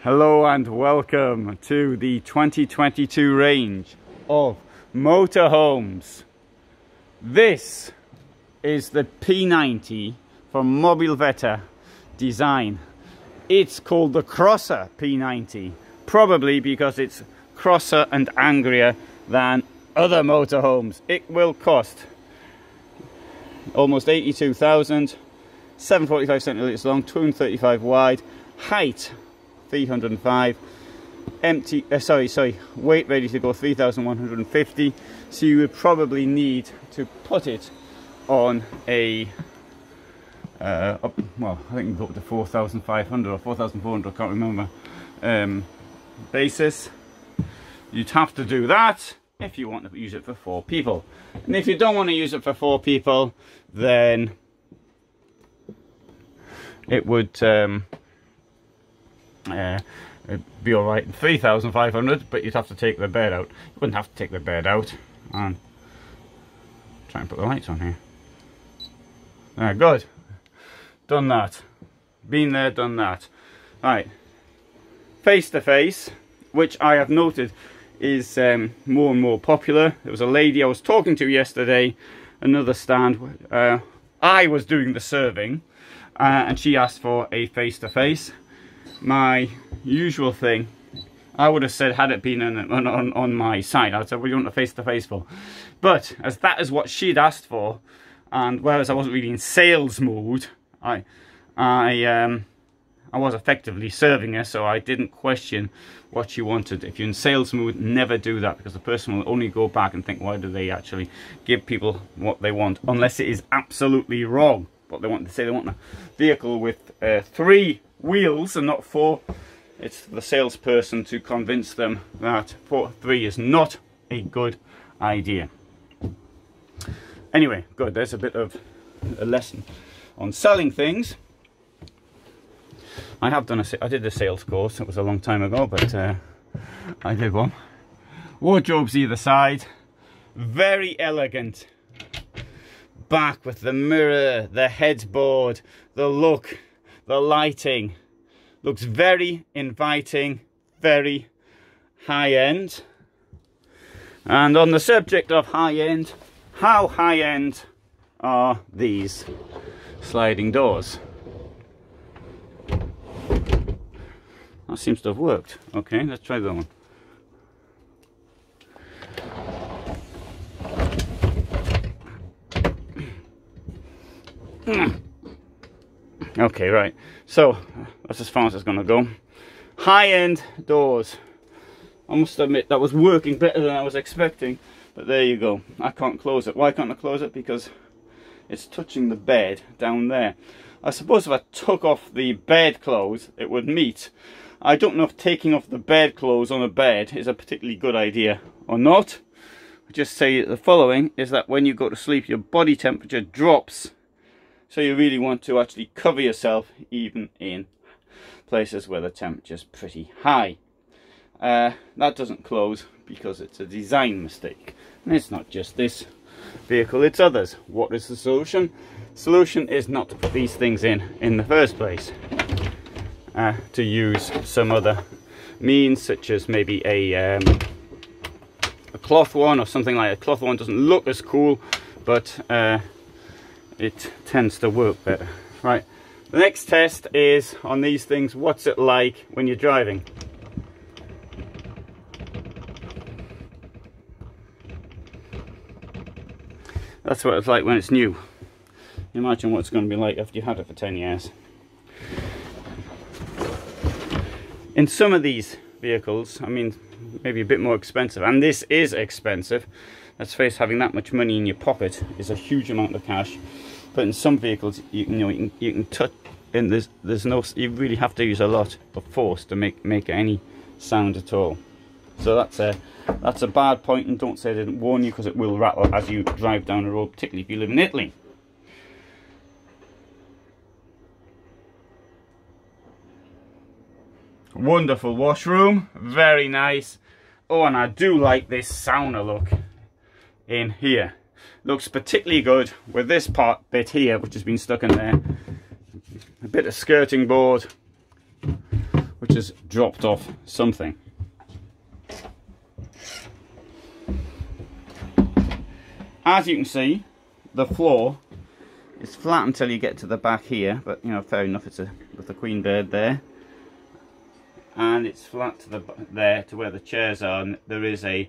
Hello and welcome to the 2022 range of motorhomes. This is the P90 from Mobilvetta Design. It's called the Krosser P90, probably because it's crosser and angrier than other motorhomes. It will cost almost 82,000, 745 centilitres long, 235 wide, height 305, weight ready to go 3,150. So you would probably need to put it on a well, I think you go up to 4,500 or 4,400, I can't remember, basis. You'd have to do that if you want to use it for 4 people. And if you don't want to use it for 4 people, then it would it'd be alright, 3,500, but you'd have to take the bed out. You wouldn't have to take the bed out. And try and put the lights on here. Good. Done that. Been there, done that. Right. Face to face, which I have noted is more and more popular. There was a lady I was talking to yesterday, another stand. I was doing the serving, and she asked for a face to face. My usual thing, I would have said, had it been on my side, I'd say, what do you want a face-to-face for? But as that is what she'd asked for, and whereas I wasn't really in sales mode, I was effectively serving her, so I didn't question what she wanted. If you're in sales mood, never do that, because the person will only go back and think, why do they actually give people what they want, unless it is absolutely wrong what they want. They say they want a vehicle with 3 wheels and not 4. It's the salesperson to convince them that 3 is not a good idea. Anyway, good. There's a bit of a lesson on selling things. I did a sales course. It was a long time ago, but I did one. Wardrobes either side, very elegant. Back with the mirror, the headboard, the look, the lighting. Looks very inviting, very high-end. And on the subject of high-end, how high-end are these sliding doors? That seems to have worked. Okay, let's try that one. Okay, right, so that's as far as it's gonna go. High-end doors. I must admit that was working better than I was expecting, but there you go. I can't close it. Why can't I close it? Because it's touching the bed down there. I suppose if I took off the bed clothes, it would meet. I don't know if taking off the bed clothes on a bed is a particularly good idea or not. I just say the following is that when you go to sleep, your body temperature drops. So you really want to actually cover yourself, even in places where the temperature is pretty high. That doesn't close because it's a design mistake. And it's not just this vehicle, it's others. What is the solution? Solution is not to put these things in the first place. To use some other means, such as maybe a cloth one or something like a cloth one. Doesn't look as cool, but it tends to work better. Right, the next test is on these things. What's it like when you're driving? That's what it's like when it's new. Imagine what it's going to be like after you've had it for 10 years. In some of these vehicles, I mean, maybe a bit more expensive, and this is expensive. Let's face, having that much money in your pocket is a huge amount of cash. But in some vehicles, you can touch, and there's no, you really have to use a lot of force to make any sound at all. So that's a bad point, and don't say I didn't warn you, because it will rattle as you drive down the road, particularly if you live in Italy. Wonderful washroom, very nice. Oh, and I do like this sauna look in here. Looks particularly good with this bit here, which has been stuck in there. A bit of skirting board, which which has dropped off something. As you can see, the floor is flat until you get to the back here, but you know, fair enough, it's with the queen bed there, and it's flat to there to where the chairs are, and there's a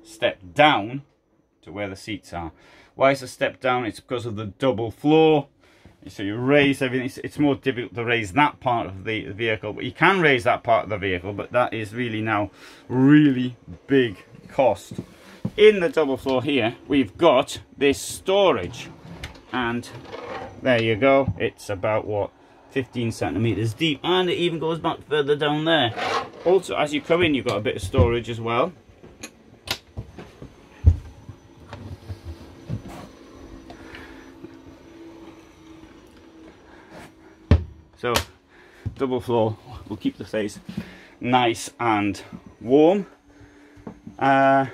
step down to where the seats are. Why is the step down? It's because of the double floor. So you raise everything. It's more difficult to raise that part of the vehicle, but you can raise that part of the vehicle, but that is really now really big cost. In the double floor here, we've got this storage, and there you go. It's about, what, 15 centimeters deep, and it even goes back further down there. Also, as you come in, you've got a bit of storage as well. So, double floor will keep the place nice and warm. I've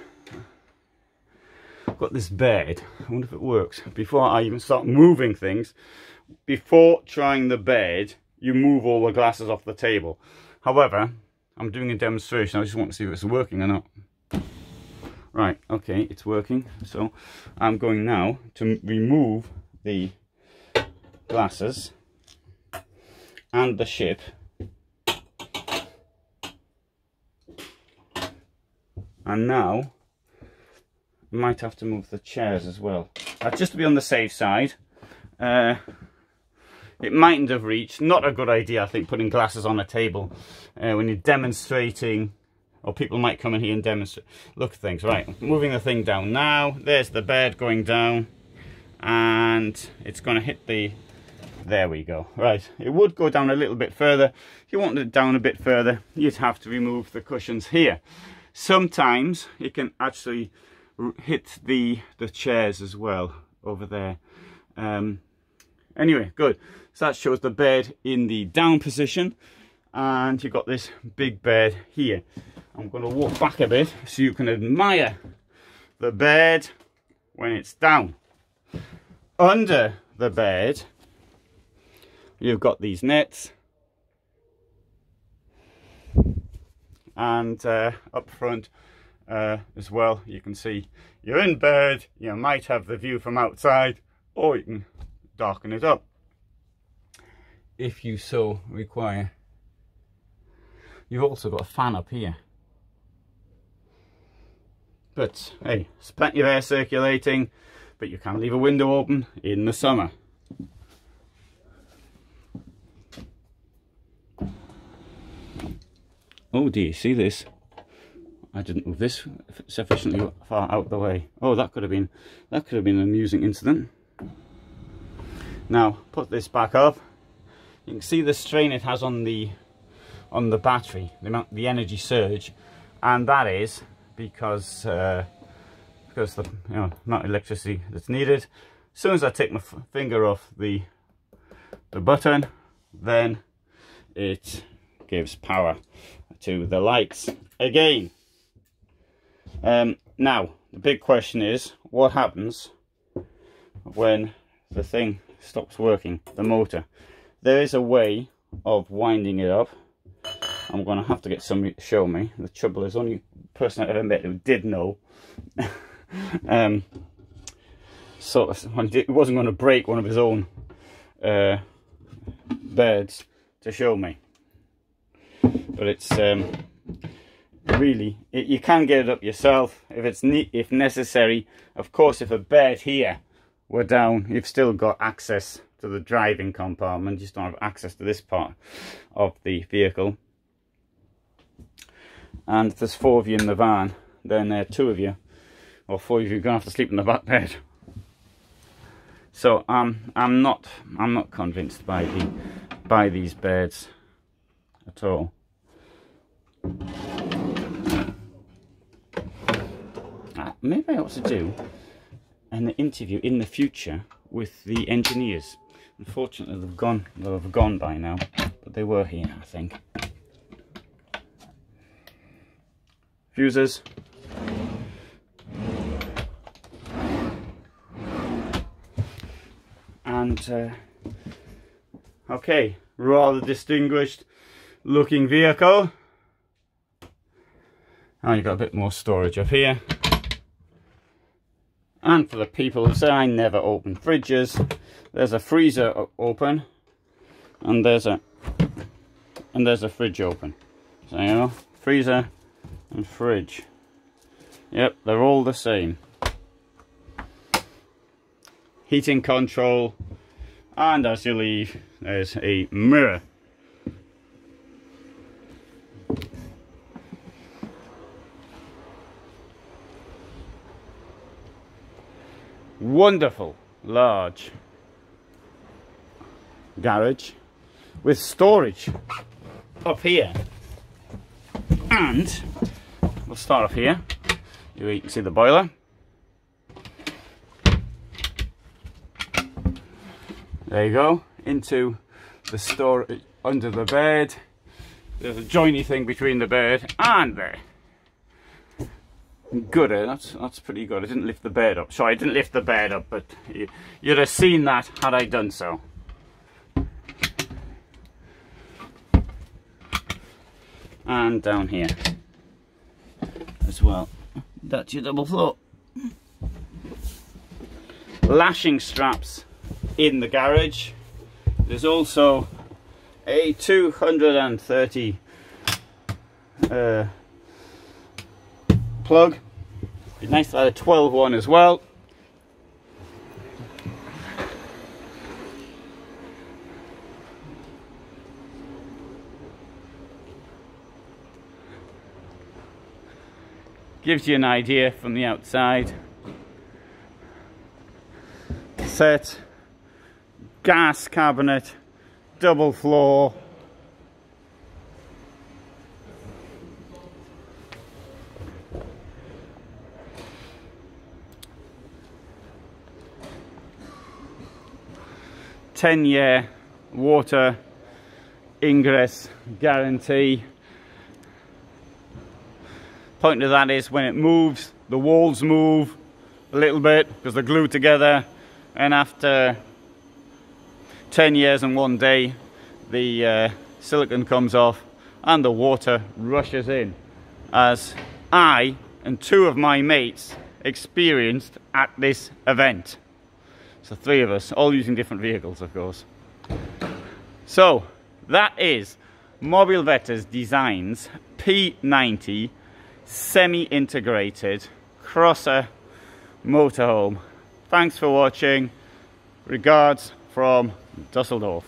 got this bed. I wonder if it works. Before I even start moving things, before trying the bed, you move all the glasses off the table. However, I'm doing a demonstration. I just want to see if it's working or not. Right, okay, it's working. So I'm going now to remove the glasses and the ship. And now I might have to move the chairs as well. Just to be on the safe side. It mightn't have reached. Not a good idea, I think, putting glasses on a table when you're demonstrating, or people might come in here and demonstrate. Look at things. Right, moving the thing down now. There's the bed going down, and it's going to hit the... There we go. Right, it would go down a little bit further. If you wanted it down a bit further, you'd have to remove the cushions here. Sometimes it can actually hit the chairs as well over there. Anyway, good. So that shows the bed in the down position, and you've got this big bed here. I'm going to walk back a bit so you can admire the bed when it's down. Under the bed, you've got these nets, and up front as well, you can see you're in bed. You might have the view from outside, or you can darken it up if you so require. You've also got a fan up here, but hey, there's plenty of air circulating, but you can leave a window open in the summer. Oh, do you see this? I didn't move this sufficiently far out of the way. Oh, that could have been an amusing incident. Now, put this back up. You can see the strain it has on the battery, the energy surge, and that is because the amount of electricity that's needed. As soon as I take my finger off the button, then it gives power to the lights again. Now the big question is, what happens when the thing stops working, the motor? There is a way of winding it up. I'm going to have to get somebody to show me. The trouble is, only person I ever met who did know so he wasn't going to break one of his own beds to show me. But it's really, you can get it up yourself if necessary. Of course, if a bed here were down, you've still got access to the driving compartment. You just don't have access to this part of the vehicle. And if there's 4 of you in the van, then 2 of you or 4 of you are going to have to sleep in the back bed. So I'm not convinced by these beds at all. Maybe I ought to do an interview in the future with the engineers. Unfortunately, they'll have gone by now, but they were here, I think. Fuses. And okay, rather distinguished looking vehicle. And you've got a bit more storage up here. And for the people who say I never open fridges, there's a freezer open, and there's a fridge open. So you know, freezer and fridge. Yep, they're all the same. Heating control, and as you leave, there's a mirror. Wonderful large garage with storage up here, and we'll start off here. You can see the boiler. There you go, into the storage under the bed. There's a joiny thing between the bed and there. Good, that's pretty good. I didn't lift the bed up. Sorry, I didn't lift the bed up, but you'd have seen that had I done so. And down here as well. That's your double floor. Lashing straps in the garage. There's also a 230 plug. Be nice to have a 12 one as well. Gives you an idea from the outside. Set, gas cabinet, double floor. "10-year water ingress guarantee." Point of that is when it moves, the walls move a little bit because they're glued together, and after 10 years and 1 day the silicone comes off and the water rushes in, as I and 2 of my mates experienced at this event. So 3 of us, all using different vehicles, of course. So that is Mobilvetta Design's P90 semi-integrated Krosser motorhome. Thanks for watching. Regards from Dusseldorf.